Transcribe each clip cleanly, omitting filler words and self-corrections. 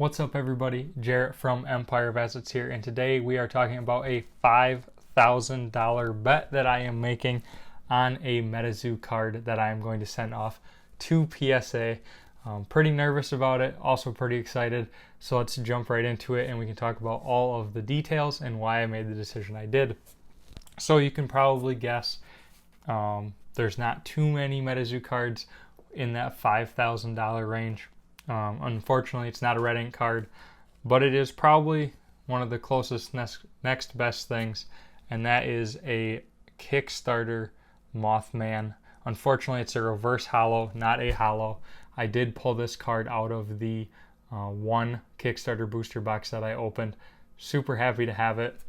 What's up everybody, Jarrett from Empire of Assets here, and today we are talking about a $5,000 bet that I am making on a Metazoo card that I am going to send off to PSA. Pretty nervous about it, also pretty excited, so let's jump right into it and we can talk about all of the details and why I made the decision I did. So you can probably guess there's not too many Metazoo cards in that $5,000 range. Unfortunately, it's not a red ink card, but it is probably one of the closest next best things, and that is a Kickstarter Mothman. Unfortunately, it's a reverse holo, not a holo. I did pull this card out of the one Kickstarter booster box that I opened. Super happy to have it.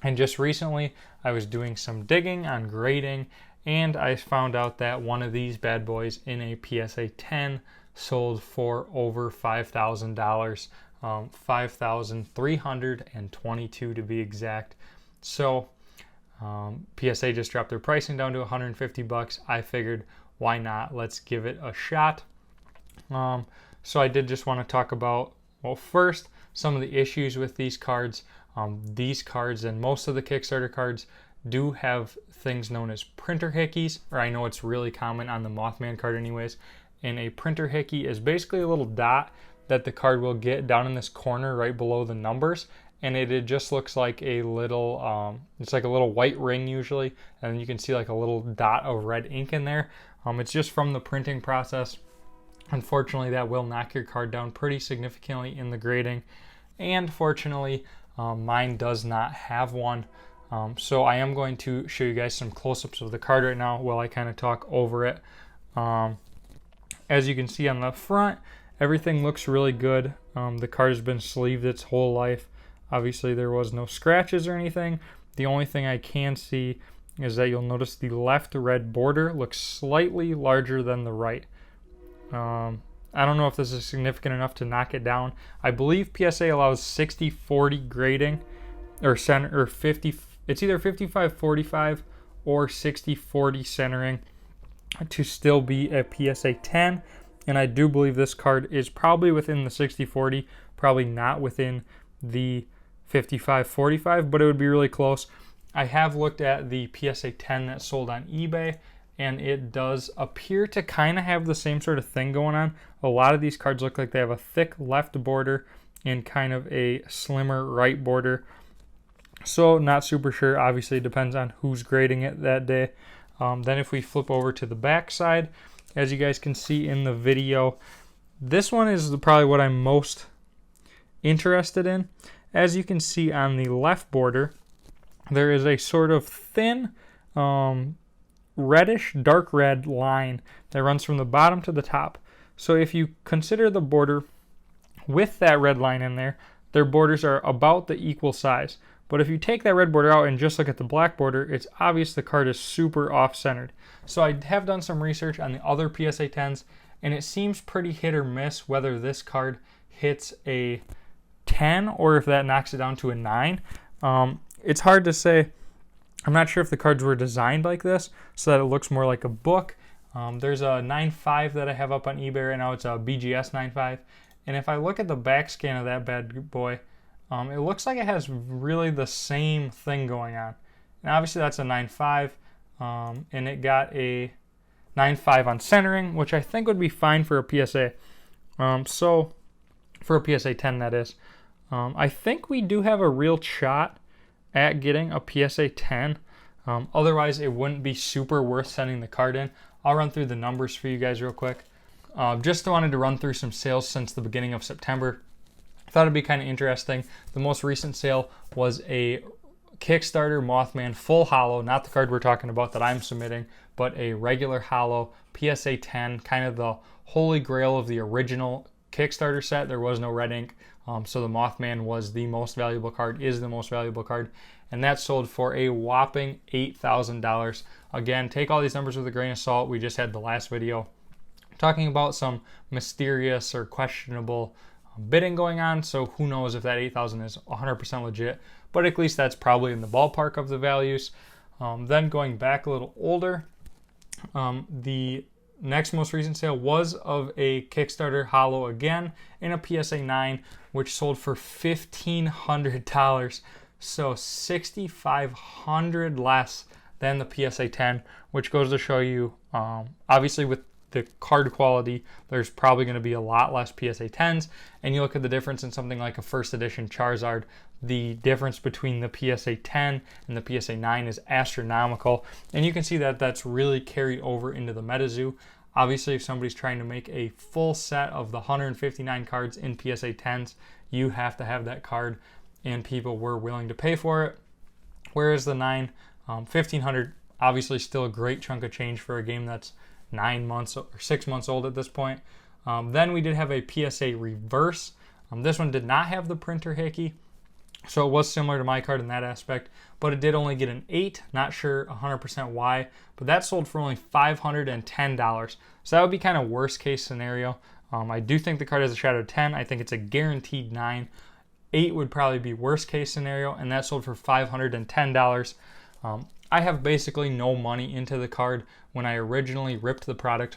And just recently, I was doing some digging on grading, and I found out that one of these bad boys in a PSA 10 sold for over $5,000, $5,322 to be exact. So PSA just dropped their pricing down to $150. I figured, why not? Let's give it a shot. So I did just want to talk about, well, first, some of the issues with these cards. These cards and most of the Kickstarter cards do have things known as printer hickeys, or I know it's really common on the Mothman card anyways. And a printer hickey is basically a little dot that the card will get down in this corner right below the numbers, and it just looks like a little it's like a little white ring usually, and you can see like a little dot of red ink in there. It's just from the printing process. Unfortunately, that will knock your card down pretty significantly in the grading, and fortunately mine does not have one. So I am going to show you guys some close-ups of the card right now while I kind of talk over it. As you can see on the front, everything looks really good. The card has been sleeved its whole life. Obviously, there was no scratches or anything. The only thing I can see is that you'll notice the left red border looks slightly larger than the right. I don't know if this is significant enough to knock it down. I believe PSA allows 60-40 grading, or center, or 50. It's either 55-45 or 60-40 centering to still be a PSA 10, and I do believe this card is probably within the 60-40, probably not within the 55-45, but it would be really close. I have looked at the PSA 10 that sold on eBay, and it does appear to kind of have the same sort of thing going on. A lot of these cards look like they have a thick left border and kind of a slimmer right border. So not super sure. Obviously, it depends on who's grading it that day. Then if we flip over to the back side, as you guys can see in the video, this one is probably what I'm most interested in. As you can see on the left border, there is a sort of thin reddish, dark red line that runs from the bottom to the top. So if you consider the border with that red line in there, their borders are about the equal size. But if you take that red border out and just look at the black border, it's obvious the card is super off-centered. So I have done some research on the other PSA 10s, and it seems pretty hit or miss whether this card hits a 10 or if that knocks it down to a 9. It's hard to say. I'm not sure if the cards were designed like this so that it looks more like a book. There's a 9.5 that I have up on eBay right now. It's a BGS 9.5. And if I look at the back scan of that bad boy, it looks like it has really the same thing going on. And obviously that's a 9.5, and it got a 9.5 on centering, which I think would be fine for a PSA. So for a PSA 10, that is. I think we do have a real shot at getting a PSA 10. Otherwise, it wouldn't be super worth sending the card in. I'll run through the numbers for you guys real quick. Just wanted to run through some sales since the beginning of September. I thought it'd be kind of interesting. The most recent sale was a Kickstarter Mothman full holo, not the card we're talking about that I'm submitting, but a regular holo PSA 10, kind of the holy grail of the original Kickstarter set. There was no red ink, so the Mothman was the most valuable card, is the most valuable card, and that sold for a whopping $8,000. Again, take all these numbers with a grain of salt. We just had the last video talking about some mysterious or questionable bidding going on, so who knows if that 8,000 is 100% legit, but at least that's probably in the ballpark of the values. Then going back a little older, the next most recent sale was of a Kickstarter holo again in a PSA 9, which sold for $1,500. So $6,500 less than the PSA 10, which goes to show you, obviously with the card quality, there's probably going to be a lot less PSA 10s. And you look at the difference in something like a first edition Charizard, the difference between the PSA 10 and the PSA 9 is astronomical. And you can see that that's really carried over into the Metazoo. Obviously, if somebody's trying to make a full set of the 159 cards in PSA 10s, you have to have that card, and people were willing to pay for it. Whereas the 9, $1,500, obviously still a great chunk of change for a game that's 9 months or 6 months old at this point. Then we did have a PSA reverse. This one did not have the printer hickey, so it was similar to my card in that aspect, but it did only get an 8. Not sure 100% why, but that sold for only $510. So that would be kind of worst case scenario. I do think the card has a shot of 10. I think it's a guaranteed 9. 8 would probably be worst case scenario, and that sold for $510. I have basically no money into the card. When I originally ripped the product,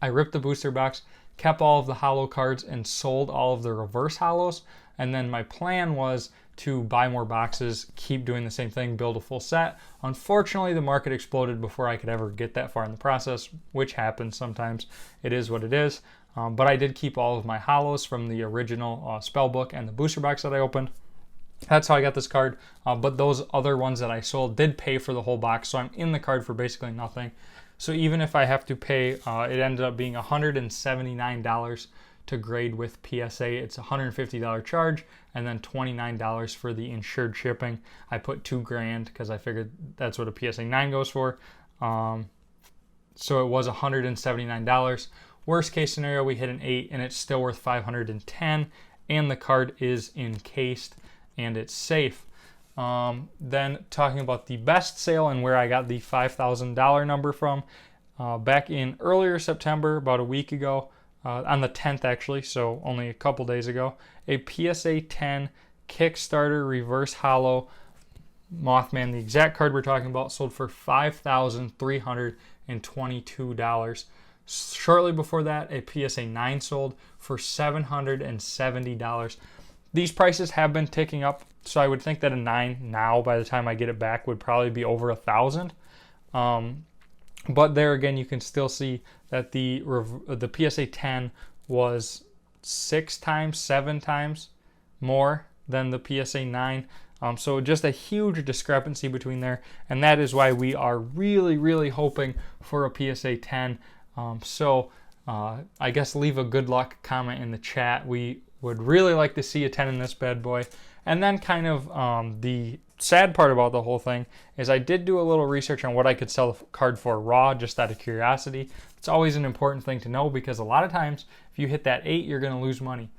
I ripped the booster box, kept all of the holo cards, and sold all of the reverse holos. And then my plan was to buy more boxes, keep doing the same thing, build a full set. Unfortunately, the market exploded before I could ever get that far in the process, which happens sometimes. It is what it is. But I did keep all of my holos from the original spellbook and the booster box that I opened. That's how I got this card. But those other ones that I sold did pay for the whole box, so I'm in the card for basically nothing. So even if I have to pay, it ended up being $179 to grade with PSA. It's a $150 charge and then $29 for the insured shipping. I put $2,000 because I figured that's what a PSA 9 goes for. So it was $179. Worst case scenario, we hit an 8 and it's still worth $510, and the card is encased and it's safe. Then talking about the best sale and where I got the $5,000 number from, back in earlier September, about a week ago, on the 10th actually, so only a couple days ago, a PSA 10 Kickstarter reverse holo Mothman, the exact card we're talking about, sold for $5,322. Shortly before that, a PSA 9 sold for $770. These prices have been ticking up, so I would think that a 9 now, by the time I get it back, would probably be over $1,000. But there again, you can still see that the PSA 10 was 6 times, 7 times more than the PSA 9. So just a huge discrepancy between there, and that is why we are really, really hoping for a PSA 10. I guess leave a good luck comment in the chat. We would really like to see a 10 in this bad boy. And then kind of the sad part about the whole thing is I did do a little research on what I could sell the card for raw, just out of curiosity. It's always an important thing to know because a lot of times if you hit that 8, you're going to lose money.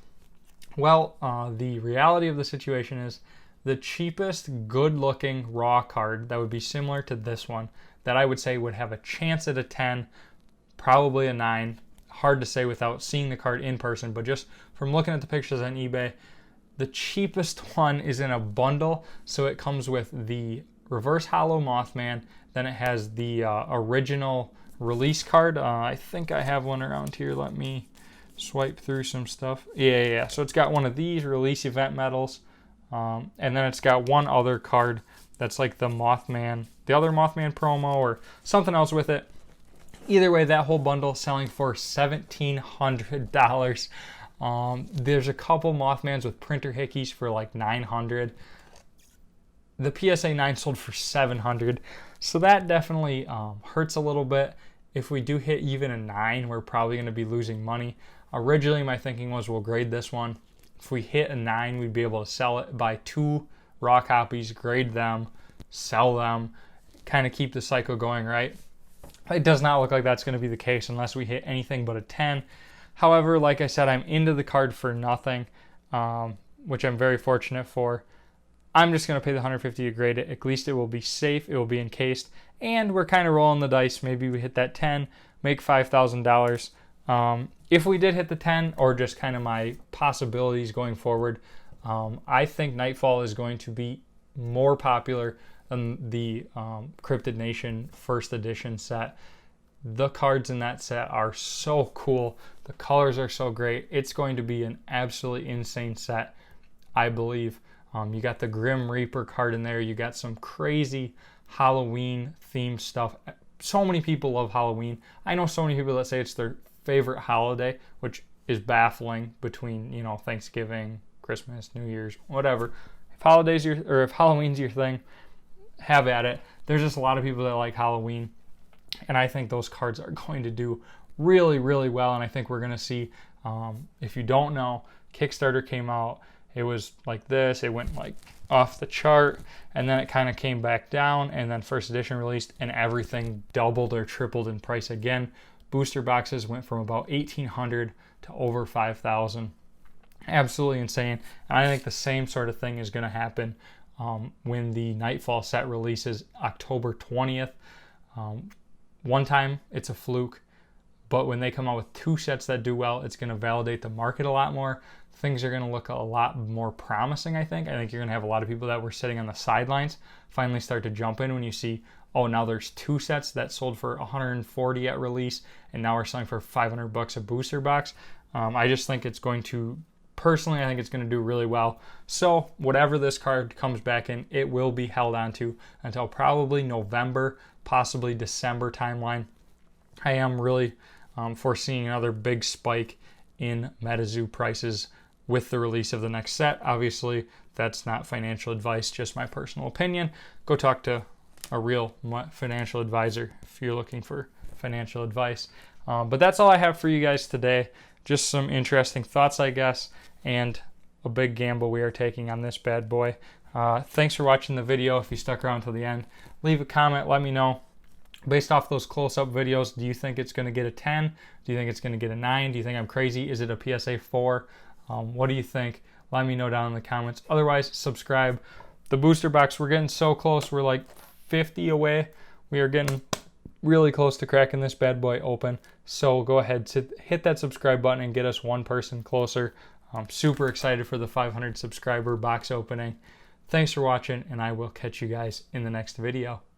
Well, the reality of the situation is the cheapest good looking raw card that would be similar to this one that I would say would have a chance at a 10, probably a 9. Hard to say without seeing the card in person, but just from looking at the pictures on eBay, the cheapest one is in a bundle. So it comes with the reverse holo Mothman, then it has the original release card. I think I have one around here. Let me swipe through some stuff. Yeah. So it's got one of these release event medals, and then it's got one other card that's like the Mothman, the other Mothman promo or something else with it. Either way, that whole bundle selling for $1,700. There's a couple Mothmans with printer hickeys for like $900. The PSA 9 sold for $700. So that definitely hurts a little bit. If we do hit even a 9, we're probably going to be losing money. Originally, my thinking was we'll grade this one. If we hit a 9, we'd be able to sell it, buy 2 raw copies, grade them, sell them, kind of keep the cycle going, right? It does not look like that's going to be the case unless we hit anything but a 10. However, like I said, I'm into the card for nothing, which I'm very fortunate for. I'm just going to pay the $150 to grade it. At least it will be safe, it will be encased, and we're kind of rolling the dice. Maybe we hit that 10, make $5,000. If we did hit the 10, or just kind of my possibilities going forward, I think Nightfall is going to be more popular than the Cryptid Nation first edition set. The cards in that set are so cool. The colors are so great. It's going to be an absolutely insane set, I believe. You got the Grim Reaper card in there. You got some crazy Halloween themed stuff. So many people love Halloween. I know so many people that say it's their favorite holiday, which is baffling between, you know, Thanksgiving, Christmas, New Year's, whatever. If Halloween's your thing, have at it. There's just a lot of people that like Halloween, and I think those cards are going to do really, really well. And I think we're going to see, if you don't know, Kickstarter came out. It was like this. It went like off the chart, and then it kind of came back down, and then first edition released, and everything doubled or tripled in price again. Booster boxes went from about $1,800 to over $5,000. Absolutely insane. And I think the same sort of thing is going to happen when the Nightfall set releases October 20th. One time it's a fluke, but when they come out with two sets that do well, it's going to validate the market a lot more. Things are going to look a lot more promising, I think. I think you're going to have a lot of people that were sitting on the sidelines finally start to jump in when you see, oh, now there's two sets that sold for $140 at release, and now we're selling for $500 a booster box. I just think it's going to, personally, I think it's going to do really well. So whatever this card comes back in, it will be held onto until probably November, possibly December timeline. I am really foreseeing another big spike in Metazoo prices with the release of the next set. Obviously, that's not financial advice, just my personal opinion. Go talk to a real financial advisor if you're looking for financial advice. But that's all I have for you guys today. Just some interesting thoughts, I guess, and a big gamble we are taking on this bad boy. Thanks for watching the video. If you stuck around till the end, leave a comment. Let me know. Based off those close-up videos, do you think it's going to get a 10? Do you think it's going to get a 9? Do you think I'm crazy? Is it a PSA 4? What do you think? Let me know down in the comments. Otherwise, subscribe. The booster box, we're getting so close. We're like 50 away. We are getting really close to cracking this bad boy open. So go ahead, hit that subscribe button and get us one person closer. I'm super excited for the 500 subscriber box opening. Thanks for watching, and I will catch you guys in the next video.